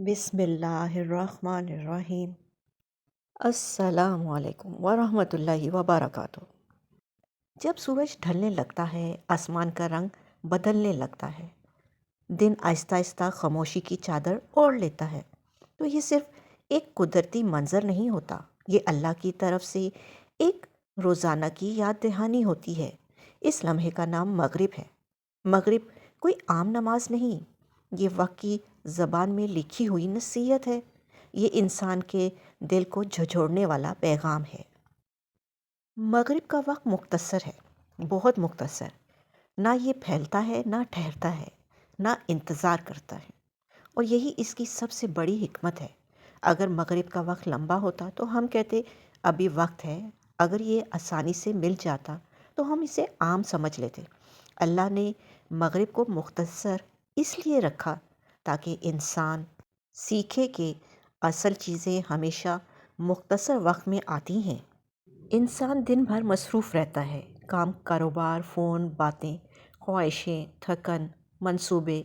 بسم اللہ الرحمن الرحیم۔ السلام علیکم ورحمۃ اللہ وبرکاتہ۔ جب سورج ڈھلنے لگتا ہے آسمان کا رنگ بدلنے لگتا ہے، دن آہستہ آہستہ خاموشی کی چادر اوڑھ لیتا ہے، تو یہ صرف ایک قدرتی منظر نہیں ہوتا، یہ اللہ کی طرف سے ایک روزانہ کی یاد دہانی ہوتی ہے۔ اس لمحے کا نام مغرب ہے۔ مغرب کوئی عام نماز نہیں، یہ وقت کی زبان میں لکھی ہوئی نصیحت ہے، یہ انسان کے دل کو جھنجھوڑنے والا پیغام ہے۔ مغرب کا وقت مختصر ہے، بہت مختصر، نہ یہ پھیلتا ہے نہ ٹھہرتا ہے، نہ انتظار کرتا ہے، اور یہی اس کی سب سے بڑی حکمت ہے۔ اگر مغرب کا وقت لمبا ہوتا تو ہم کہتے ابھی وقت ہے، اگر یہ آسانی سے مل جاتا تو ہم اسے عام سمجھ لیتے۔ اللہ نے مغرب کو مختصر اس لیے رکھا تاکہ انسان سیکھے کہ اصل چیزیں ہمیشہ مختصر وقت میں آتی ہیں۔ انسان دن بھر مصروف رہتا ہے، کام، کاروبار، فون، باتیں، خواہشیں، تھکن، منصوبے۔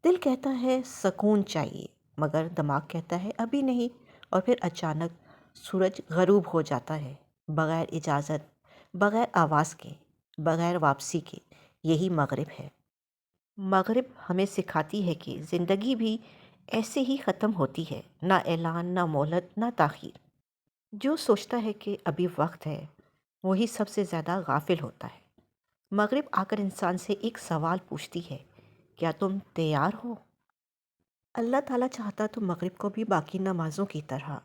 دل کہتا ہے سکون چاہیے، مگر دماغ کہتا ہے ابھی نہیں، اور پھر اچانک سورج غروب ہو جاتا ہے، بغیر اجازت، بغیر آواز کے، بغیر واپسی کے۔ یہی مغرب ہے۔ مغرب ہمیں سکھاتی ہے کہ زندگی بھی ایسے ہی ختم ہوتی ہے، نہ اعلان، نہ مہلت، نہ تاخیر۔ جو سوچتا ہے کہ ابھی وقت ہے، وہی سب سے زیادہ غافل ہوتا ہے۔ مغرب آ کر انسان سے ایک سوال پوچھتی ہے، کیا تم تیار ہو؟ اللہ تعالیٰ چاہتا تو مغرب کو بھی باقی نمازوں کی طرح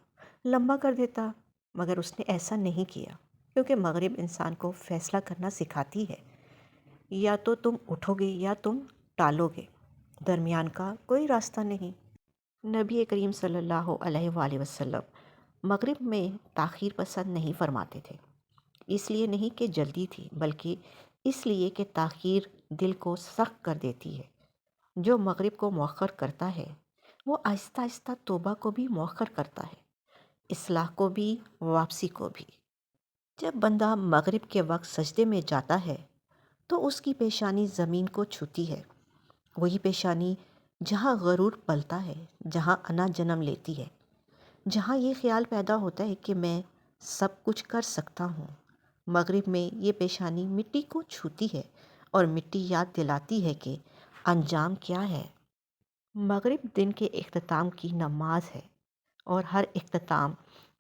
لمبا کر دیتا، مگر اس نے ایسا نہیں کیا، کیونکہ مغرب انسان کو فیصلہ کرنا سکھاتی ہے۔ یا تو تم اٹھو گے یا تم ٹالو گے، درمیان کا کوئی راستہ نہیں۔ نبی کریم صلی اللہ علیہ وآلہ وسلم مغرب میں تاخیر پسند نہیں فرماتے تھے، اس لیے نہیں کہ جلدی تھی، بلکہ اس لیے کہ تاخیر دل کو سخت کر دیتی ہے۔ جو مغرب کو مؤخر کرتا ہے، وہ آہستہ آہستہ توبہ کو بھی مؤخر کرتا ہے، اصلاح کو بھی، واپسی کو بھی۔ جب بندہ مغرب کے وقت سجدے میں جاتا ہے تو اس کی پیشانی زمین کو چھوتی ہے، وہی پیشانی جہاں غرور پلتا ہے، جہاں انا جنم لیتی ہے، جہاں یہ خیال پیدا ہوتا ہے کہ میں سب کچھ کر سکتا ہوں۔ مغرب میں یہ پیشانی مٹی کو چھوتی ہے، اور مٹی یاد دلاتی ہے کہ انجام کیا ہے۔ مغرب دن کے اختتام کی نماز ہے، اور ہر اختتام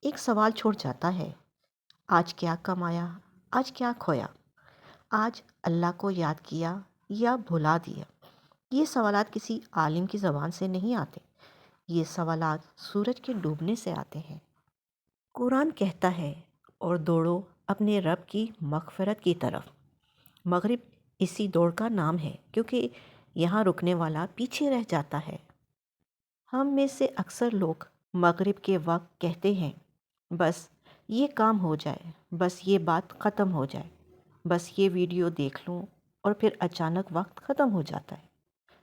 ایک سوال چھوڑ جاتا ہے، آج کیا کمایا، آج کیا کھویا، آج اللہ کو یاد کیا یا بھلا دیا۔ یہ سوالات کسی عالم کی زبان سے نہیں آتے، یہ سوالات سورج کے ڈوبنے سے آتے ہیں۔ قرآن کہتا ہے، اور دوڑو اپنے رب کی مغفرت کی طرف۔ مغرب اسی دوڑ کا نام ہے، کیونکہ یہاں رکنے والا پیچھے رہ جاتا ہے۔ ہم میں سے اکثر لوگ مغرب کے وقت کہتے ہیں، بس یہ کام ہو جائے، بس یہ بات ختم ہو جائے، بس یہ ویڈیو دیکھ لوں، اور پھر اچانک وقت ختم ہو جاتا ہے۔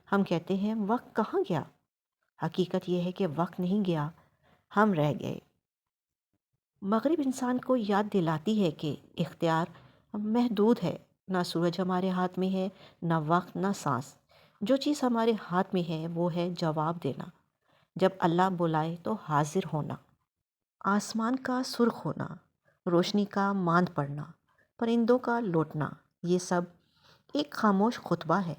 ہم کہتے ہیں وقت کہاں گیا؟ حقیقت یہ ہے کہ وقت نہیں گیا، ہم رہ گئے۔ مغرب انسان کو یاد دلاتی ہے کہ اختیار محدود ہے، نہ سورج ہمارے ہاتھ میں ہے، نہ وقت، نہ سانس۔ جو چیز ہمارے ہاتھ میں ہے وہ ہے جواب دینا، جب اللہ بلائے تو حاضر ہونا، آسمان کا سرخ ہونا، روشنی کا ماند پڑنا، پرندوں کا لوٹنا۔ یہ سب ایک خاموش خطبہ ہے۔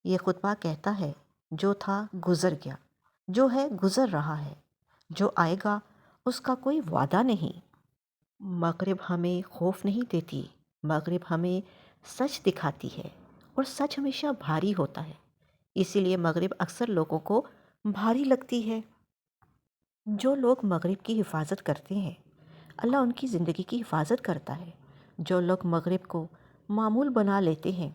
یہ خطبہ کہتا ہے، جو تھا گزر گیا، جو ہے گزر رہا ہے، جو آئے گا اس کا کوئی وعدہ نہیں۔ مغرب ہمیں خوف نہیں دیتی، مغرب ہمیں سچ دکھاتی ہے، اور سچ ہمیشہ بھاری ہوتا ہے، اسی لیے مغرب اکثر لوگوں کو بھاری لگتی ہے۔ جو لوگ مغرب کی حفاظت کرتے ہیں، اللہ ان کی زندگی کی حفاظت کرتا ہے۔ جو لوگ مغرب کو معمول بنا لیتے ہیں،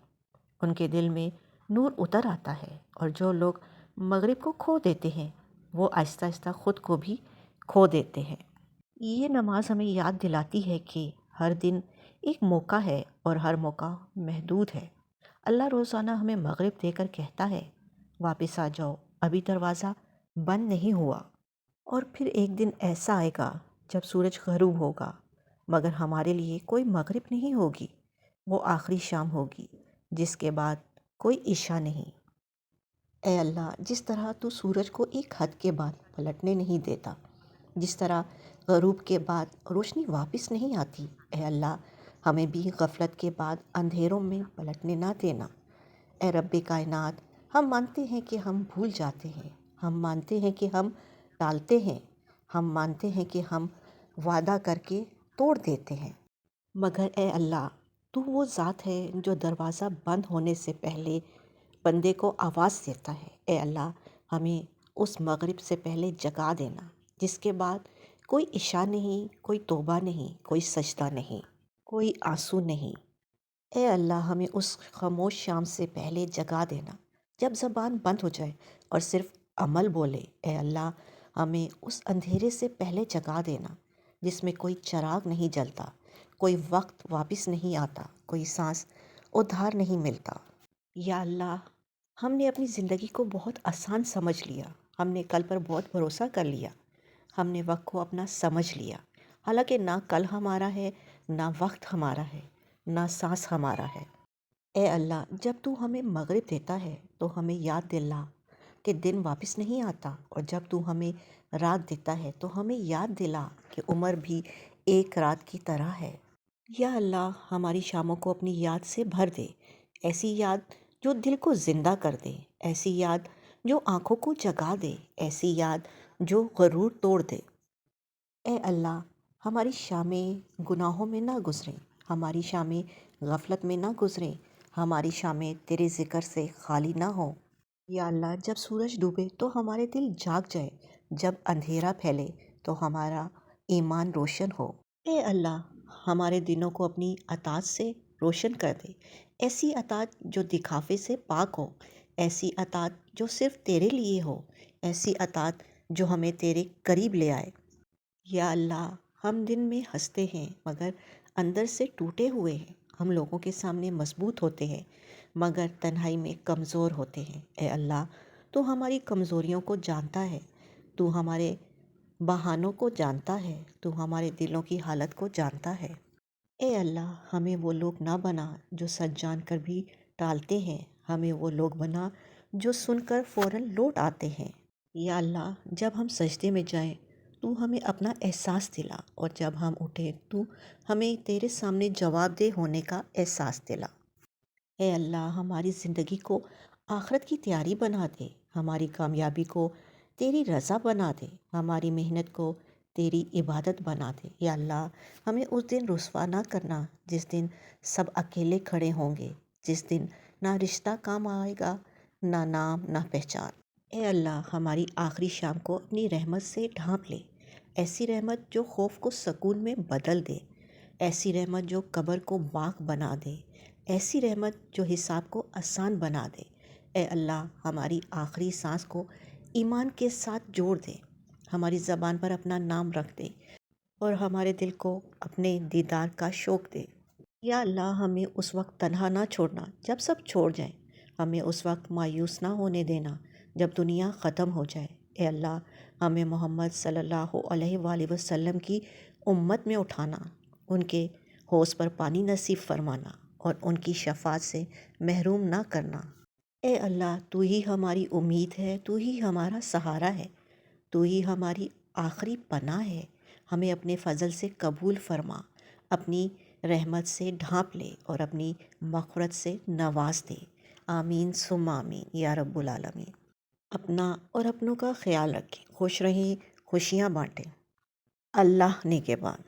ان کے دل میں نور اتر آتا ہے، اور جو لوگ مغرب کو کھو دیتے ہیں، وہ آہستہ آہستہ خود کو بھی کھو دیتے ہیں۔ یہ نماز ہمیں یاد دلاتی ہے کہ ہر دن ایک موقع ہے، اور ہر موقع محدود ہے۔ اللہ روزانہ ہمیں مغرب دے کر کہتا ہے، واپس آ جاؤ، ابھی دروازہ بند نہیں ہوا۔ اور پھر ایک دن ایسا آئے گا جب سورج غروب ہوگا، مگر ہمارے لیے کوئی مغرب نہیں ہوگی، وہ آخری شام ہوگی جس کے بعد کوئی عشاء نہیں۔ اے اللہ، جس طرح تو سورج کو ایک حد کے بعد پلٹنے نہیں دیتا، جس طرح غروب کے بعد روشنی واپس نہیں آتی، اے اللہ ہمیں بھی غفلت کے بعد اندھیروں میں پلٹنے نہ دینا۔ اے رب کائنات، ہم مانتے ہیں کہ ہم بھول جاتے ہیں، ہم مانتے ہیں کہ ہم ٹالتے ہیں، ہم مانتے ہیں کہ ہم وعدہ کر کے توڑ دیتے ہیں، مگر اے اللہ تو وہ ذات ہے جو دروازہ بند ہونے سے پہلے بندے کو آواز دیتا ہے۔ اے اللہ ہمیں اس مغرب سے پہلے جگا دینا جس کے بعد کوئی عشاء نہیں، کوئی توبہ نہیں، کوئی سجدہ نہیں، کوئی آنسو نہیں۔ اے اللہ ہمیں اس خاموش شام سے پہلے جگا دینا جب زبان بند ہو جائے اور صرف عمل بولے۔ اے اللہ ہمیں اس اندھیرے سے پہلے جگا دینا جس میں کوئی چراغ نہیں جلتا، کوئی وقت واپس نہیں آتا، کوئی سانس ادھار نہیں ملتا۔ یا اللہ ہم نے اپنی زندگی کو بہت آسان سمجھ لیا، ہم نے کل پر بہت بھروسہ کر لیا، ہم نے وقت کو اپنا سمجھ لیا، حالانکہ نہ کل ہمارا ہے، نہ وقت ہمارا ہے، نہ سانس ہمارا ہے۔ اے اللہ جب تو ہمیں مغرب دیتا ہے تو ہمیں یاد دلا کہ دن واپس نہیں آتا، اور جب تو ہمیں رات دیتا ہے تو ہمیں یاد دلا کہ عمر بھی ایک رات کی طرح ہے۔ یا اللہ ہماری شاموں کو اپنی یاد سے بھر دے، ایسی یاد جو دل کو زندہ کر دے، ایسی یاد جو آنکھوں کو جگا دے، ایسی یاد جو غرور توڑ دے۔ اے اللہ ہماری شامیں گناہوں میں نہ گزریں، ہماری شامیں غفلت میں نہ گزریں، ہماری شامیں تیرے ذکر سے خالی نہ ہوں۔ یا اللہ جب سورج ڈوبے تو ہمارے دل جاگ جائے، جب اندھیرا پھیلے تو ہمارا ایمان روشن ہو۔ اے اللہ ہمارے دلوں کو اپنی اطاعت سے روشن کر دے، ایسی اطاعت جو دکھاوے سے پاک ہو، ایسی اطاعت جو صرف تیرے لیے ہو، ایسی اطاعت جو ہمیں تیرے قریب لے آئے۔ یا اللہ ہم دن میں ہنستے ہیں مگر اندر سے ٹوٹے ہوئے ہیں، ہم لوگوں کے سامنے مضبوط ہوتے ہیں مگر تنہائی میں کمزور ہوتے ہیں۔ اے اللہ تو ہماری کمزوریوں کو جانتا ہے، تو ہمارے بہانوں کو جانتا ہے، تو ہمارے دلوں کی حالت کو جانتا ہے۔ اے اللہ ہمیں وہ لوگ نہ بنا جو سچ جان کر بھی ٹالتے ہیں، ہمیں وہ لوگ بنا جو سن کر فوراً لوٹ آتے ہیں۔ یا اللہ جب ہم سجدے میں جائیں تو ہمیں اپنا احساس دلا، اور جب ہم اٹھیں تو ہمیں تیرے سامنے جواب دہ ہونے کا احساس دلا۔ اے اللہ ہماری زندگی کو آخرت کی تیاری بنا دے، ہماری کامیابی کو تیری رضا بنا دے، ہماری محنت کو تیری عبادت بنا دے۔ یا اللہ ہمیں اس دن رسوا نہ کرنا جس دن سب اکیلے کھڑے ہوں گے، جس دن نہ رشتہ کام آئے گا، نہ نام، نہ پہچان۔ اے اللہ ہماری آخری شام کو اپنی رحمت سے ڈھانپ لے، ایسی رحمت جو خوف کو سکون میں بدل دے، ایسی رحمت جو قبر کو باغ بنا دے، ایسی رحمت جو حساب کو آسان بنا دے۔ اے اللہ ہماری آخری سانس کو ایمان کے ساتھ جوڑ دے، ہماری زبان پر اپنا نام رکھ دے، اور ہمارے دل کو اپنے دیدار کا شوق دے۔ یا اللہ ہمیں اس وقت تنہا نہ چھوڑنا جب سب چھوڑ جائیں، ہمیں اس وقت مایوس نہ ہونے دینا جب دنیا ختم ہو جائے۔ اے اللہ ہمیں محمد صلی اللہ علیہ وآلہ وسلم کی امت میں اٹھانا، ان کے حوض پر پانی نصیب فرمانا، اور ان کی شفاعت سے محروم نہ کرنا۔ اے اللہ تو ہی ہماری امید ہے، تو ہی ہمارا سہارا ہے، تو ہی ہماری آخری پناہ ہے، ہمیں اپنے فضل سے قبول فرما، اپنی رحمت سے ڈھانپ لے، اور اپنی مغفرت سے نواز دے۔ آمین ثم آمین یا رب العالمین۔ اپنا اور اپنوں کا خیال رکھیں، خوش رہیں، خوشیاں بانٹیں۔ اللہ نگہبان۔